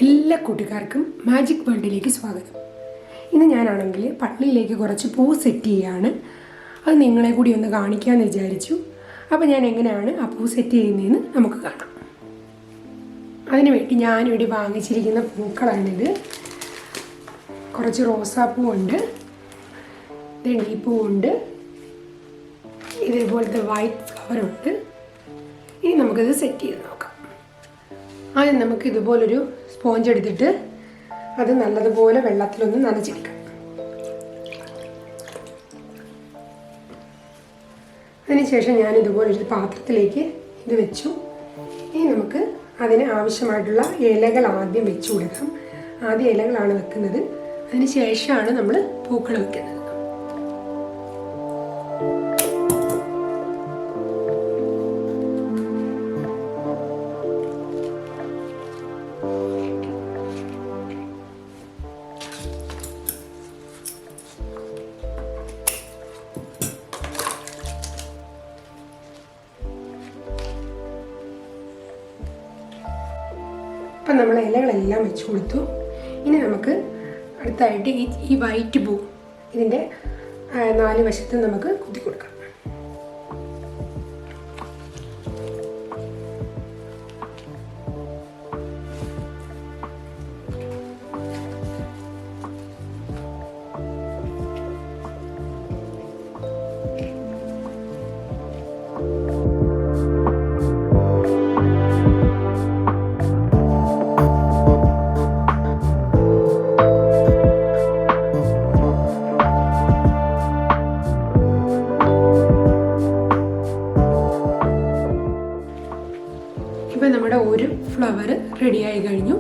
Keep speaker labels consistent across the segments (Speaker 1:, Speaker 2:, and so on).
Speaker 1: എല്ലാ കൂട്ടുകാർക്കും മാജിക് വേൾഡിലേക്ക് സ്വാഗതം. ഇന്ന് ഞാനാണെങ്കിൽ പള്ളിയിലേക്ക് കുറച്ച് പൂ സെറ്റ് ചെയ്യുകയാണ്. അത് നിങ്ങളെ കൂടി ഒന്ന് കാണിക്കാമെന്ന് വിചാരിച്ചു. അപ്പോൾ ഞാൻ എങ്ങനെയാണ് ആ പൂ സെറ്റ് ചെയ്യുന്നതെന്ന് നമുക്ക് കാണാം. അതിനുവേണ്ടി ഞാനിവിടെ വാങ്ങിച്ചിരിക്കുന്ന പൂക്കളാണിത്. കുറച്ച് റോസാപ്പൂവുണ്ട്, തെണ്ടിപ്പൂവുണ്ട്, ഇതേപോലത്തെ വൈറ്റ് ഫ്ലവറുണ്ട്. ഇനി നമുക്കിത് സെറ്റ് ചെയ്ത് നോക്കാം. ആദ്യം നമുക്ക് ഇതുപോലൊരു സ്പോഞ്ച് എടുത്തിട്ട് അത് നല്ലതുപോലെ വെള്ളത്തിലൊന്ന് നനച്ചെടുക്കാം. അതിനുശേഷം ഞാൻ ഇതുപോലൊരു പാത്രത്തിലേക്ക് ഇത് വെച്ചു. ഇനി നമുക്ക് അതിന് ആവശ്യമായിട്ടുള്ള ഇലകൾ ആദ്യം വെച്ചു കൊടുക്കാം. ആദ്യം ഇലകളാണ് വെക്കുന്നത്, അതിന് ശേഷമാണ് നമ്മൾ പൂക്കൾ വെക്കുന്നത്. അപ്പം നമ്മൾ ഇലകളെല്ലാം വെച്ച് കൊടുത്തു. ഇനി നമുക്ക് അടുത്തായിട്ട് ഈ വൈറ്റ് പൂ ഇതിൻ്റെ 4 വശത്തും നമുക്ക് കുത്തി കൊടുക്കാം. ഇപ്പം നമ്മുടെ ഒരു ഫ്ലവർ റെഡിയായി കഴിഞ്ഞു.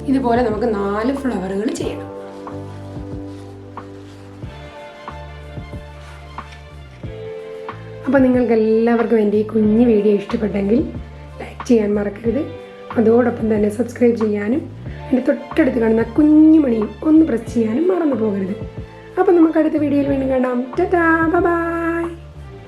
Speaker 1: ഇതുപോലെ നമുക്ക് 4 ഫ്ലവറുകൾ ചെയ്യണം. അപ്പോൾ നിങ്ങൾക്ക് എല്ലാവർക്കും എൻ്റെ ഈ കുഞ്ഞു വീഡിയോ ഇഷ്ടപ്പെട്ടെങ്കിൽ ലൈക്ക് ചെയ്യാൻ മറക്കരുത്. അതോടൊപ്പം തന്നെ സബ്സ്ക്രൈബ് ചെയ്യാനും എൻ്റെ തൊട്ടടുത്ത് കാണുന്ന കുഞ്ഞു മണിയും ഒന്ന് പ്രസ് ചെയ്യാനും മറന്നു പോകരുത്. അപ്പോൾ നമുക്ക് അടുത്ത വീഡിയോയിൽ വീണ്ടും കാണാം. Tata, bye bye.